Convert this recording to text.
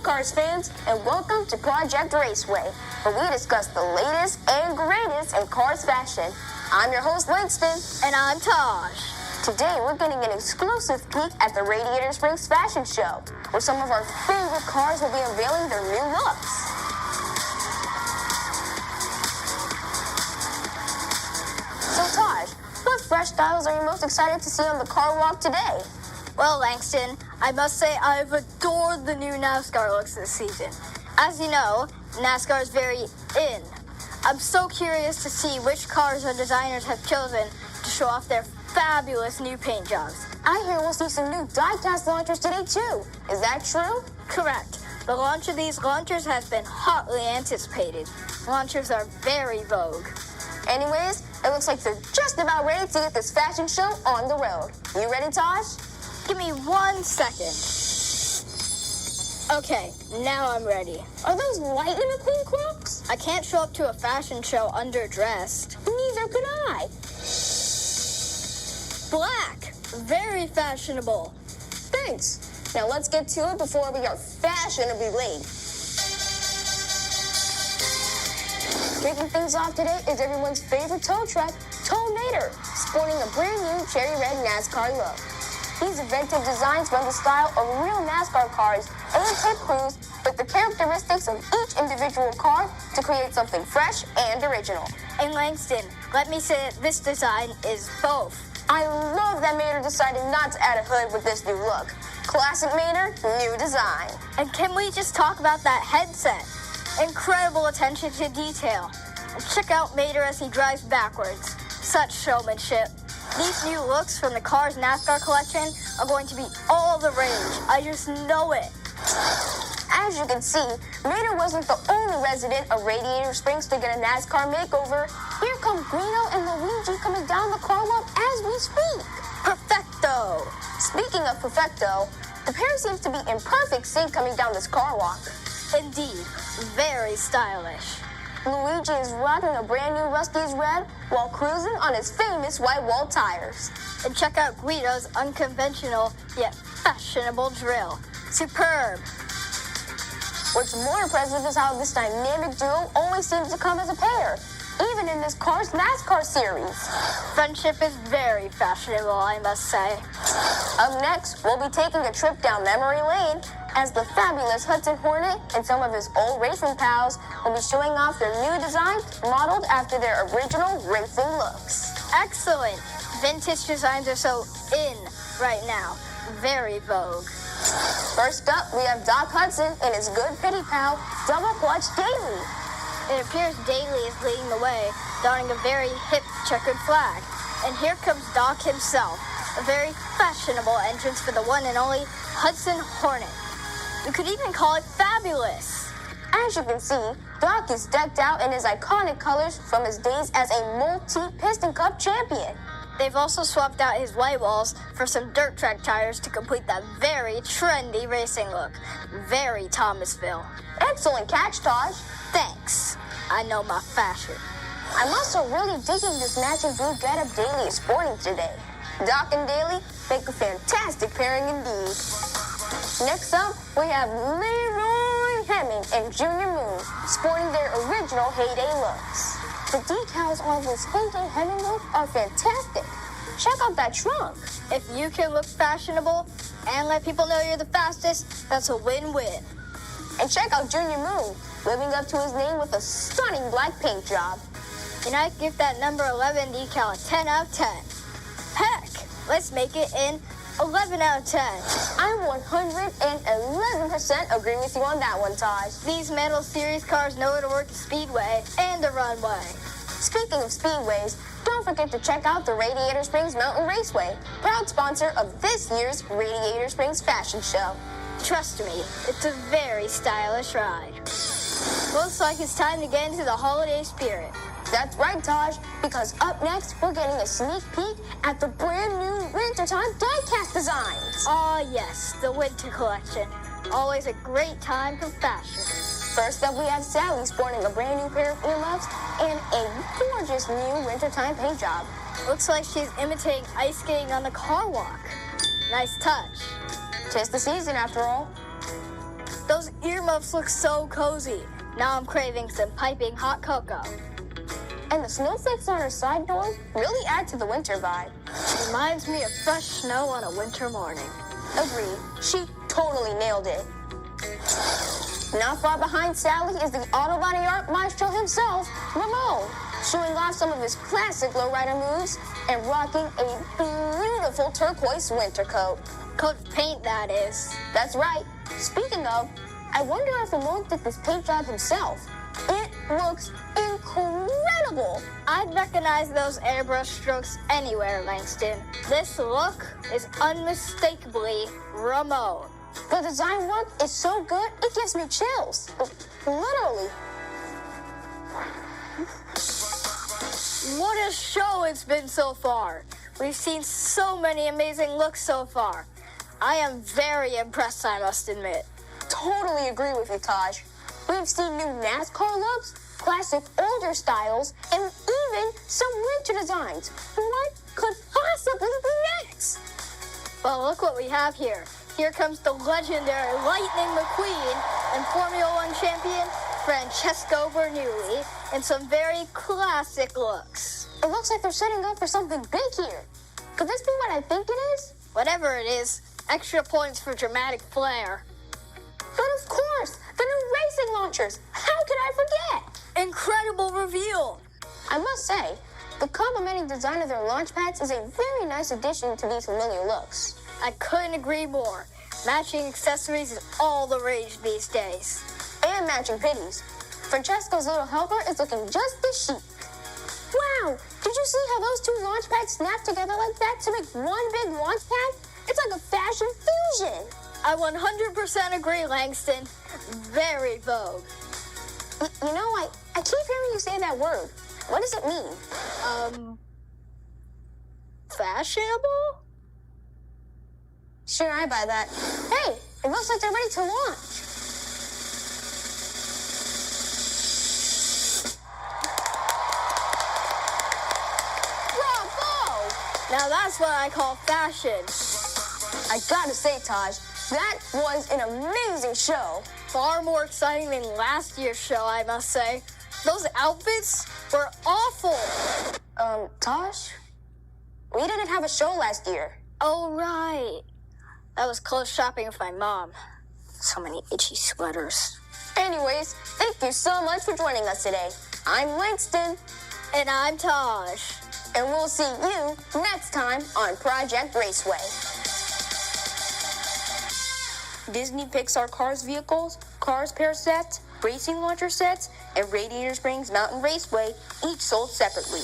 Cars fans, and welcome to Project Raceway, where we discuss the latest and greatest in cars fashion. I'm your host, Langston. And I'm Taj. Today, we're getting an exclusive peek at the Radiator Springs Fashion Show, where some of our favorite cars will be unveiling their new looks. So, Taj, what fresh styles are you most excited to see on the car walk today? Well, Langston, I must say I've adored the new NASCAR looks this season. As you know, NASCAR is very in. I'm so curious to see which cars our designers have chosen to show off their fabulous new paint jobs. I hear we'll see some new die-cast launchers today, too. Is that true? Correct. The launch of these launchers has been hotly anticipated. Launchers are very vogue. Anyways, it looks like they're just about ready to get this fashion show on the road. You ready, Taj? Give me 1 second. Okay, now I'm ready. Are those Lightning McQueen Crocs? I can't show up to a fashion show underdressed. Neither could I. Black, very fashionable. Thanks. Now let's get to it before we are fashionably late. Kicking things off today is everyone's favorite tow truck, Tow Mater, sporting a brand new cherry red NASCAR look. These inventive designs run the style of real NASCAR cars and pit crews with the characteristics of each individual car to create something fresh and original. And Langston, let me say that this design is both. I love that Mater decided not to add a hood with this new look. Classic Mater, new design. And can we just talk about that headset? Incredible attention to detail. And check out Mater as he drives backwards. Such showmanship. These new looks from the Cars NASCAR collection are going to be all the rage. I just know it. As you can see, Mater wasn't the only resident of Radiator Springs to get a NASCAR makeover. Here come Guido and Luigi coming down the car walk as we speak. Perfecto. Speaking of perfecto, the pair seems to be in perfect sync coming down this car walk. Indeed, very stylish. Luigi is rocking a brand new Rust-eze red while cruising on his famous white wall tires. And check out Guido's unconventional yet fashionable drill. Superb. What's more impressive is how this dynamic duo always seems to come as a pair, even in this Cars NASCAR series. Friendship is very fashionable, I must say. Up next, we'll be taking a trip down memory lane as the fabulous Hudson Hornet and some of his old racing pals will be showing off their new designs modeled after their original racing looks. Excellent. Vintage designs are so in right now. Very vogue. First up, we have Doc Hudson and his good pity pal, Double Clutch Daily. It appears Daly is leading the way, donning a very hip checkered flag. And here comes Doc himself, a very fashionable entrance for the one and only Hudson Hornet. You could even call it fabulous. As you can see, Doc is decked out in his iconic colors from his days as a multi-Piston Cup champion. They've also swapped out his white walls for some dirt track tires to complete that very trendy racing look. Very Thomasville. Excellent catch, Taj. Thanks. I know my fashion. I'm also really digging this matching blue getup Daly is sporting today. Doc and Daly make a fantastic pairing indeed. Next up, we have Leroy Hemming and Junior Moon sporting their original heyday looks. The decals on this heyday Hemming look are fantastic. Check out that trunk. If you can look fashionable and let people know you're the fastest, that's a win-win. And check out Junior Moon, living up to his name with a stunning black paint job. And I'd give that number 11 decal a 10 out of 10. Heck, let's make it an 11 out of 10. I 111% agree with you on that one, Taj. These Metal Series cars know how to work a speedway and a runway. Speaking of speedways, don't forget to check out the Radiator Springs Mountain Raceway, proud sponsor of this year's Radiator Springs Fashion Show. Trust me, it's a very stylish ride. Looks like it's time to get into the holiday spirit. That's right, Taj, because up next, we're getting a sneak peek at the brand new wintertime die-cast designs. Ah, yes, the winter collection. Always a great time for fashion. First up, we have Sally sporting a brand new pair of earmuffs and a gorgeous new wintertime paint job. Looks like she's imitating ice skating on the car walk. Nice touch. 'Tis the season, after all. Those earmuffs look so cozy. Now I'm craving some piping hot cocoa. And the snowflakes on her side door really add to the winter vibe. Reminds me of fresh snow on a winter morning. Agreed. She totally nailed it. Not far behind Sally is the auto body art maestro himself, Ramon, showing off some of his classic lowrider moves and rocking a beautiful turquoise winter coat. Coat of paint, that is. That's right. Speaking of, I wonder if Ramon did this paint job himself. It looks incredible. I'd recognize those airbrush strokes anywhere, Langston. This look is unmistakably Ramon. The design work is so good, it gives me chills. Literally. What a show it's been so far. We've seen so many amazing looks so far. I am very impressed, I must admit. Totally agree with you, Taj. We've seen new NASCAR looks, classic older styles, and even some winter designs. What could possibly be next? Well, look what we have here. Here comes the legendary Lightning McQueen and Formula One champion Francesco Bernoulli in some very classic looks. It looks like they're setting up for something big here. Could this be what I think it is? Whatever it is, extra points for dramatic flair. But of course, the new racing launchers. How could I forget? Incredible reveal. I must say, the complementing design of their launch pads is a very nice addition to these familiar looks. I couldn't agree more. Matching accessories is all the rage these days. And matching pitties. Francesco's little helper is looking just as chic. Wow, did you see how those two launch pads snap together like that to make one big launch pad? It's like a fashion fusion. I 100% agree, Langston. Very vogue. You know, I keep hearing you say that word. What does it mean? Fashionable? Sure, I buy that. Hey, it looks like they're ready to launch. Bravo! Now that's what I call fashion. I gotta say, Taj, that was an amazing show. Far more exciting than last year's show, I must say. Those outfits were awful. Taj? We didn't have a show last year. Oh, right. That was clothes shopping with my mom. So many itchy sweaters. Anyways, thank you so much for joining us today. I'm Langston. And I'm Taj. And we'll see you next time on Project Raceway. Disney Pixar Cars vehicles, Cars pair sets, racing launcher sets, and Radiator Springs Mountain Raceway, each sold separately.